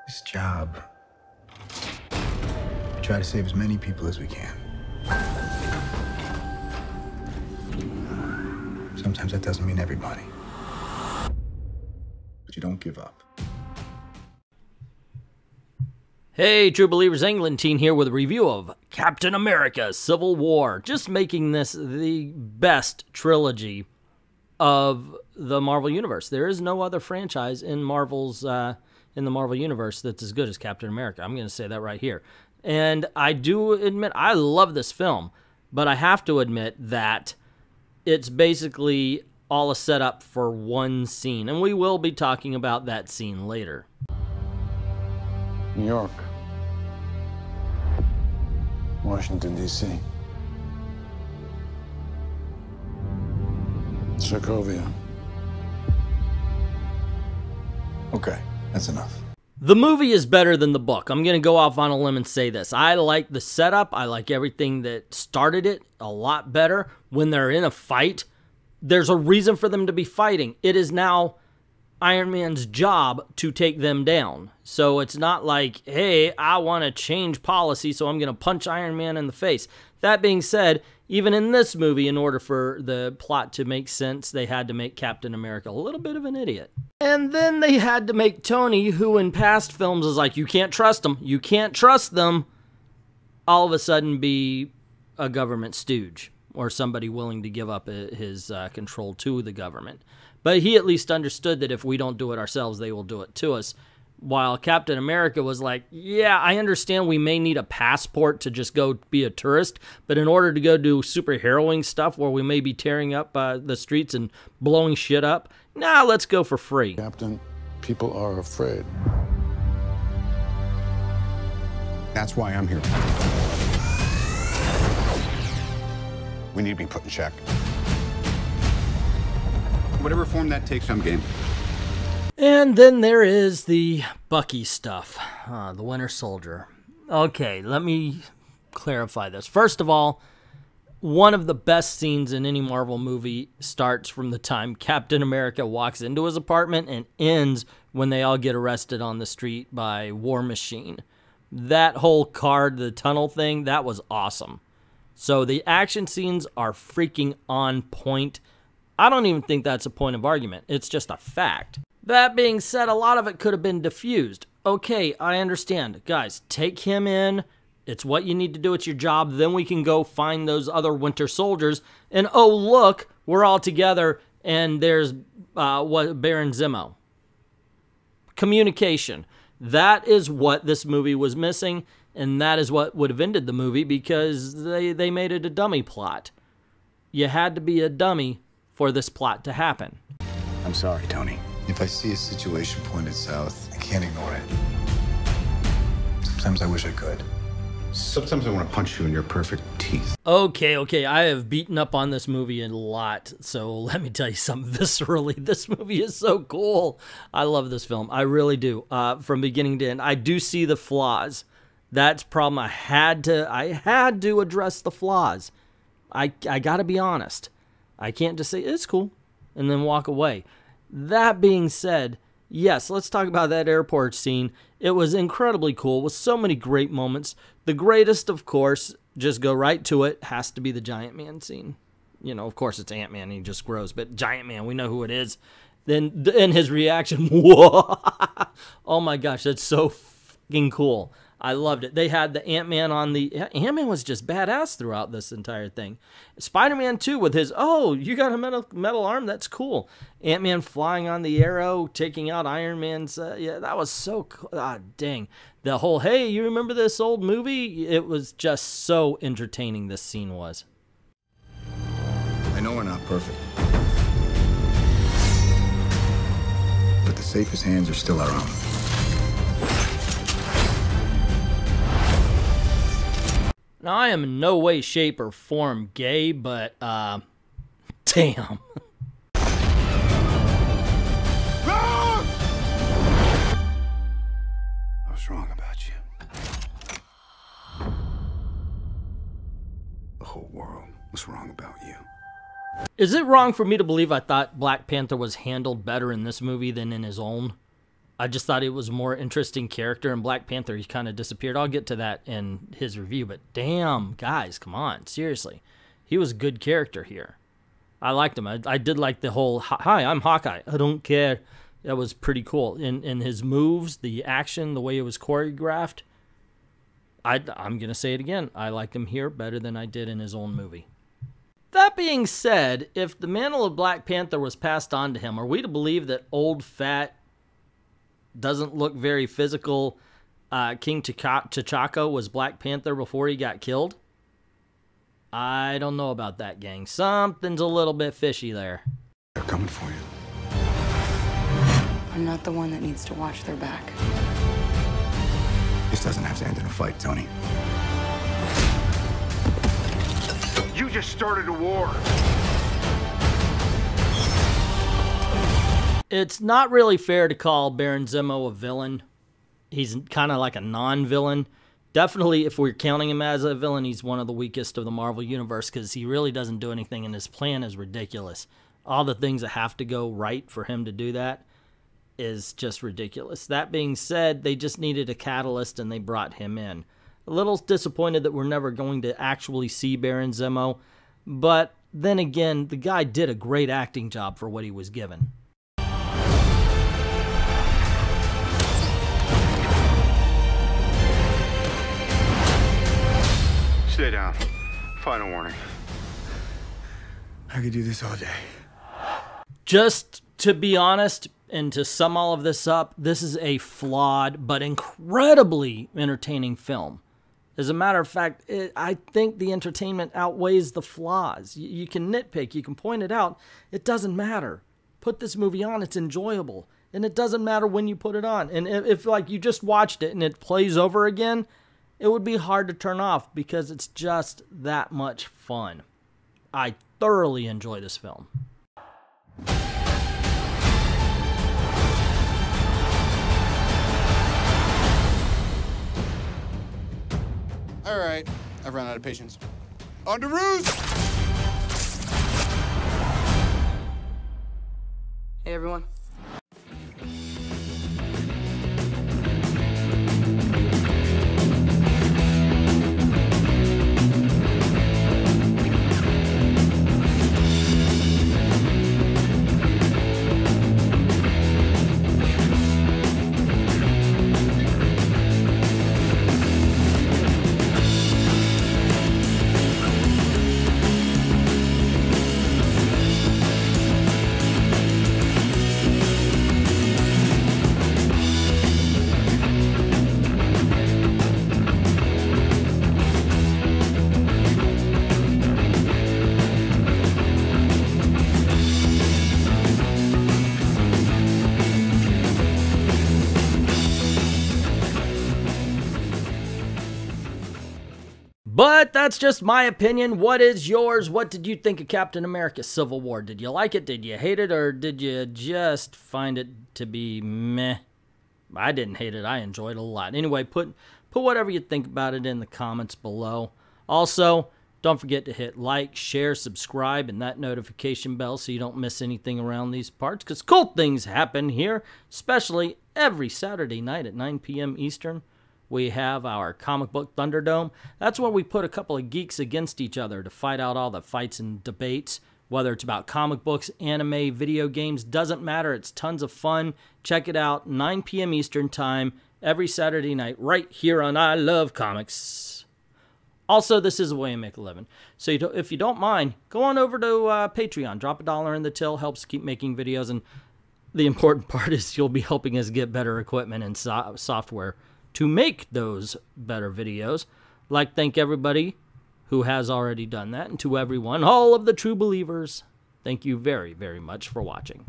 This job, we try to save as many people as we can. Sometimes that doesn't mean everybody. But you don't give up. Hey, true believers, Englentine here with a review of Captain America: Civil War. Just making this the best trilogy of the Marvel Universe. There is no other franchise in in the Marvel Universe that's as good as Captain America. I'm going to say that right here. And I do admit, I love this film, but I have to admit that it's basically all a setup for one scene, and we will be talking about that scene later. New York, Washington, D.C., Sokovia. Okay, that's enough. The movie is better than the book. I'm going to go off on a limb and say this. I like the setup. I like everything that started it a lot better. When they're in a fight, there's a reason for them to be fighting. It is now Iron Man's job to take them down. So it's not like, hey, I want to change policy, so I'm going to punch Iron Man in the face. That being said, even in this movie, in order for the plot to make sense, they had to make Captain America a little bit of an idiot. And then they had to make Tony, who in past films is like, you can't trust them, you can't trust them, all of a sudden be a government stooge or somebody willing to give up his control to the government. But he at least understood that if we don't do it ourselves, they will do it to us. While Captain America was like, yeah, I understand we may need a passport to just go be a tourist, but in order to go do superheroing stuff where we may be tearing up the streets and blowing shit up, nah, let's go for free. Captain, people are afraid. That's why I'm here. We need to be put in check. Whatever form that takes, I'm game. And then there is the Bucky stuff, the Winter Soldier. Okay, let me clarify this. First of all, one of the best scenes in any Marvel movie starts from the time Captain America walks into his apartment and ends when they all get arrested on the street by War Machine. That whole the tunnel thing, that was awesome. So the action scenes are freaking on point. I don't even think that's a point of argument. It's just a fact. That being said, a lot of it could have been diffused. Okay, I understand. Guys, take him in. It's what you need to do. It's your job. Then we can go find those other Winter Soldiers. And oh, look, we're all together. And there's Baron Zemo. Communication. That is what this movie was missing. And that is what would have ended the movie because they made it a dummy plot. You had to be a dummy for this plot to happen. I'm sorry, Tony. If I see a situation pointed south, I can't ignore it. Sometimes I wish I could. Sometimes I want to punch you in your perfect teeth. Okay, I have beaten up on this movie a lot, so let me tell you something viscerally. This movie is so cool. I love this film. I really do. From beginning to end. I do see the flaws. That's the problem. I had to address the flaws. I got to be honest. I can't just say, it's cool, and then walk away. That being said, yes, let's talk about that airport scene. It was incredibly cool with so many great moments. The greatest, of course, just go right to it, has to be the Giant Man scene. You know, of course, it's Ant-Man, and he just grows, but Giant Man, we know who it is. Then, and his reaction, whoa! Oh my gosh, that's so fucking cool. I loved it. They had the Ant-Man on the... Ant-Man was just badass throughout this entire thing. Spider-Man 2 with his, oh, you got a metal arm? That's cool. Ant-Man flying on the arrow, taking out Iron Man's... yeah, that was so cool. Ah, dang. The whole, hey, you remember this old movie? It was just so entertaining, this scene was. I know we're not perfect. But the safest hands are still our own. Now, I am in no way, shape, or form gay, but, damn. I was wrong about you. The whole world was wrong about you. Is it wrong for me to believe I thought Black Panther was handled better in this movie than in his own? I just thought it was a more interesting character. In Black Panther, he kind of disappeared. I'll get to that in his review, but damn, guys, come on, seriously. He was a good character here. I liked him. I did like the whole, hi, I'm Hawkeye, I don't care. That was pretty cool. In his moves, the action, the way it was choreographed, I'm going to say it again. I liked him here better than I did in his own movie. That being said, if the mantle of Black Panther was passed on to him, are we to believe that old, fat, doesn't look very physical King T'Chaka was Black Panther before he got killed? I don't know about that, gang. Something's a little bit fishy there. They're coming for you. I'm not the one that needs to watch their back. This doesn't have to end in a fight, Tony. You just started a war. It's not really fair to call Baron Zemo a villain. He's kind of like a non-villain. Definitely, if we're counting him as a villain, he's one of the weakest of the Marvel Universe because he really doesn't do anything, and his plan is ridiculous. All the things that have to go right for him to do that is just ridiculous. That being said, they just needed a catalyst, and they brought him in. A little disappointed that we're never going to actually see Baron Zemo, but then again, the guy did a great acting job for what he was given. Stay down. Final warning. I could do this all day. Just to be honest, and to sum all of this up, this is a flawed but incredibly entertaining film. As a matter of fact, I think the entertainment outweighs the flaws. You can nitpick, you can point it out. It doesn't matter. Put this movie on, it's enjoyable. And it doesn't matter when you put it on. And if like you just watched it and it plays over again, it would be hard to turn off because it's just that much fun. I thoroughly enjoy this film. All right, I've run out of patience. On to roost! Hey, everyone. But that's just my opinion. What is yours? What did you think of Captain America Civil War? Did you like it? Did you hate it? Or did you just find it to be meh? I didn't hate it. I enjoyed it a lot. Anyway, put whatever you think about it in the comments below. Also, don't forget to hit like, share, subscribe, and that notification bell so you don't miss anything around these parts, because cool things happen here, especially every Saturday night at 9 p.m. Eastern. We have our comic book Thunderdome. That's where we put a couple of geeks against each other to fight out all the fights and debates, whether it's about comic books, anime, video games, doesn't matter. It's tons of fun. Check it out, 9 p.m. Eastern Time, every Saturday night, right here on I Love Comics. Also, this is a way to make a living. So if you don't mind, go on over to Patreon. Drop $1 in the till. Helps keep making videos. And the important part is you'll be helping us get better equipment and software to make those better videos. Thank everybody who has already done that. And to everyone, all of the true believers, thank you very, very much for watching.